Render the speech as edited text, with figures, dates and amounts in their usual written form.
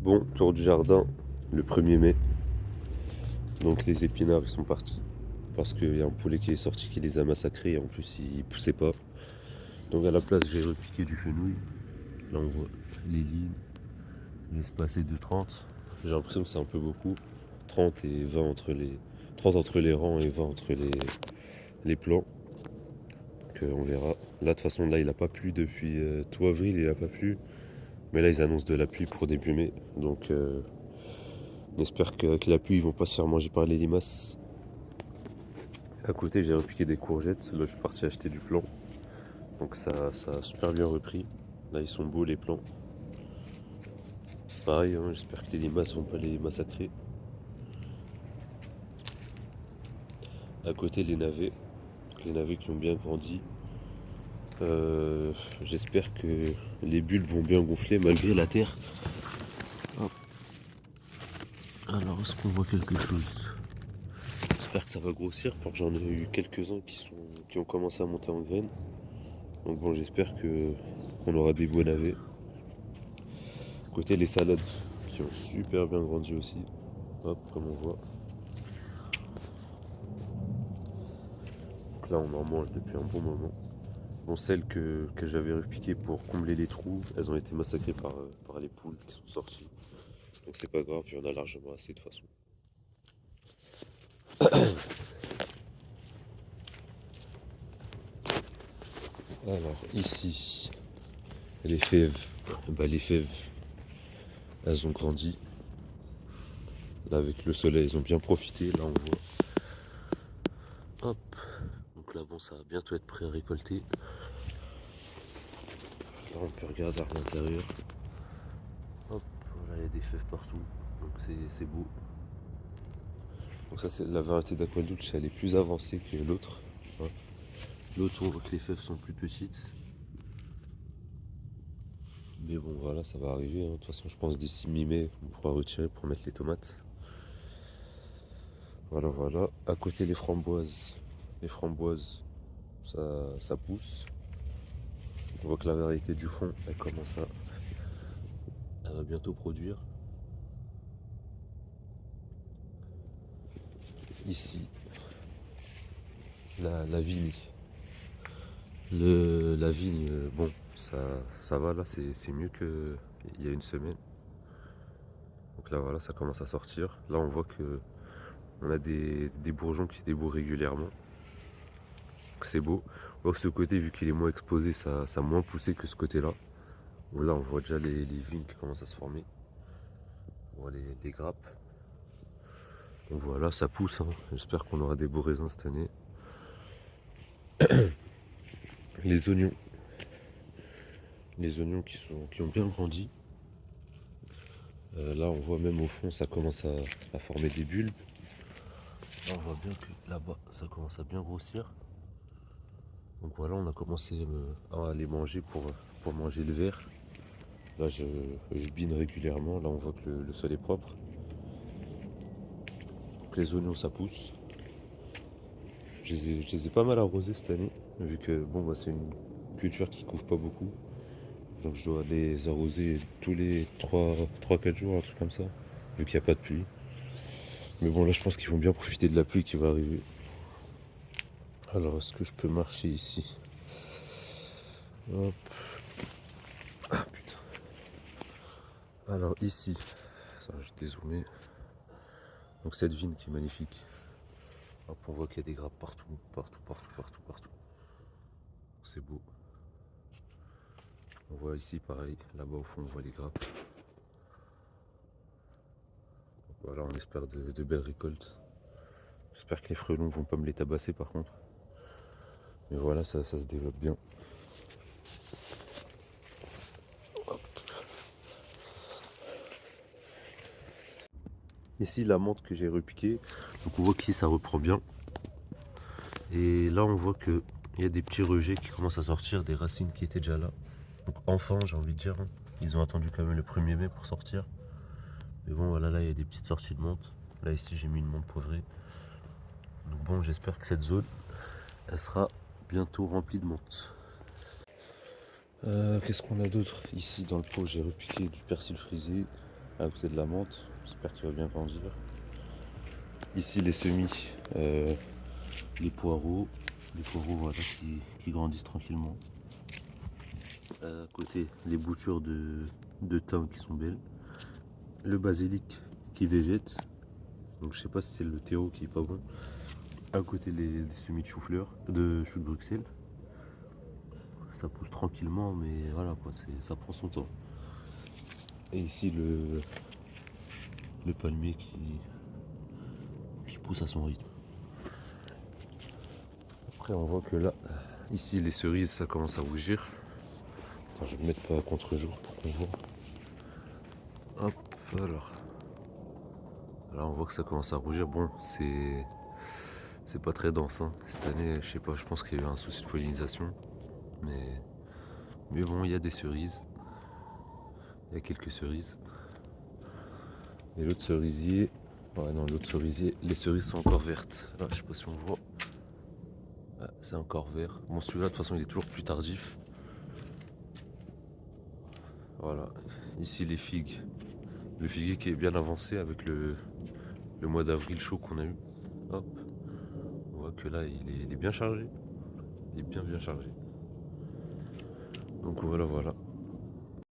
Bon, tour du jardin, le 1er mai. Donc les épinards ils sont partis. Parce qu'il y a un poulet qui est sorti qui les a massacrés et en plus il poussait pas. Donc à la place j'ai repiqué du fenouil. Là on voit les lignes espacées de 30. J'ai l'impression que c'est un peu beaucoup. 30 et 20 entre les. 30 entre les rangs et 20 entre les plants. Donc on verra. Là de toute façon là il a pas plu depuis tout avril, il a pas plu. Mais là ils annoncent de la pluie pour début mai. Donc on espère que la pluie ils vont pas se faire manger par les limaces. À côté, j'ai repiqué des courgettes. Là, je suis parti acheter du plan. Donc, ça a super bien repris. Là, ils sont beaux les plants. Pareil, hein, j'espère que les limaces vont pas les massacrer. À côté, les navets. Les navets qui ont bien grandi. Euh, J'espère que les bulbes vont bien gonfler malgré la terre. Hop. Alors, est-ce qu'on voit quelque chose? J'espère que ça va grossir. Parce que j'en ai eu quelques-uns qui ont commencé à monter en graines. Donc bon, j'espère qu'on aura des beaux navets. Côté les salades qui ont super bien grandi aussi. Hop, comme on voit. Donc là, on en mange depuis un bon moment. Bon, celles que j'avais repiquées pour combler les trous, elles ont été massacrées par les poules qui sont sorties. Donc c'est pas grave, il y en a largement assez de toute façon. Alors ici, les fèves. Bah, les fèves, elles ont grandi. Là avec le soleil, elles ont bien profité. Là on voit. Hop. Donc là bon, ça va bientôt être prêt à récolter. Là on peut regarder à l'intérieur. Hop, voilà, il y a des fèves partout. Donc c'est beau. Donc ça c'est la variété d'Aquadulce, elle est plus avancée que l'autre. Hein. L'autre on voit que les fèves sont plus petites. Mais bon voilà, ça va arriver. Hein. De toute façon je pense d'ici mi-mai on pourra retirer pour mettre les tomates. Voilà voilà. À côté les framboises. Les framboises ça pousse. On voit que la variété du fond elle commence à. Elle va bientôt produire. Ici, la vigne. La vigne, bon, ça va là, c'est mieux qu'il y a une semaine. Donc là voilà, ça commence à sortir. Là on voit que on a des bourgeons qui débourrent régulièrement. Donc c'est beau. On voit que ce côté, vu qu'il est moins exposé, ça a moins poussé que ce côté-là. Bon, là on voit déjà les vignes qui commencent à se former. On voit les grappes. Donc voilà, ça pousse. Hein. J'espère qu'on aura des beaux raisins cette année. Les oignons. Les oignons qui ont bien grandi. Là on voit même au fond ça commence à former des bulbes. Là on voit bien que là-bas ça commence à bien grossir. Donc voilà, on a commencé à les manger pour manger le verre. Là je bine régulièrement, là on voit que le sol est propre. Donc les oignons ça pousse. Je les ai pas mal arrosés cette année, vu que bon bah c'est une culture qui couvre pas beaucoup. Donc je dois les arroser tous les 3-4 jours, un truc comme ça, vu qu'il n'y a pas de pluie. Mais bon là je pense qu'ils vont bien profiter de la pluie qui va arriver. Alors est-ce que je peux marcher ici? Hop. Ah putain. Alors ici, attends, je vais dézoomer. Donc cette vigne qui est magnifique. Hop, on voit qu'il y a des grappes partout, partout, partout, partout, partout. C'est beau. On voit ici pareil, là-bas au fond on voit les grappes. Donc voilà, on espère de belles récoltes. J'espère que les frelons vont pas me les tabasser par contre. Mais voilà, ça se développe bien. Ici la menthe que j'ai repiquée, donc on voit qu'ici ça reprend bien. Et là on voit qu'il y a des petits rejets qui commencent à sortir, des racines qui étaient déjà là. Donc enfin j'ai envie de dire, hein, ils ont attendu quand même le 1er mai pour sortir. Mais bon voilà, là il y a des petites sorties de menthe. Là ici j'ai mis une menthe poivrée. Donc bon, j'espère que cette zone elle sera bientôt remplie de menthe. Qu'est-ce qu'on a d'autre? Ici dans le pot j'ai repiqué du persil frisé. à côté de la menthe. J'espère qu'il va bien grandir. Ici les semis, les poireaux. Les poireaux voilà, qui grandissent tranquillement. À côté, les boutures de thym qui sont belles. Le basilic qui végète. Donc je sais pas si c'est le terreau qui est pas bon. À côté les semis de chou-fleur, de chou de Bruxelles. Ça pousse tranquillement, mais voilà quoi, ça prend son temps. Et ici le palmier qui pousse à son rythme. Après on voit que là, ici les cerises ça commence à rougir. Attends, je vais me mettre pas à contre-jour pour qu'on voit. Hop, alors. Là on voit que ça commence à rougir. Bon, c'est pas très dense. Hein. Cette année, je sais pas, je pense qu'il y a eu un souci de pollinisation. Mais bon, il y a des cerises. Il y a quelques cerises. Et l'autre cerisier, ouais non, l'autre cerisier, les cerises sont encore vertes. Là, je sais pas si on voit. Ah, c'est encore vert. Bon, celui-là, de toute façon, il est toujours plus tardif. Voilà. Ici, les figues. Le figuier qui est bien avancé avec le mois d'avril chaud qu'on a eu. Hop. On voit que là, il est bien chargé. Il est bien chargé. Donc voilà, voilà.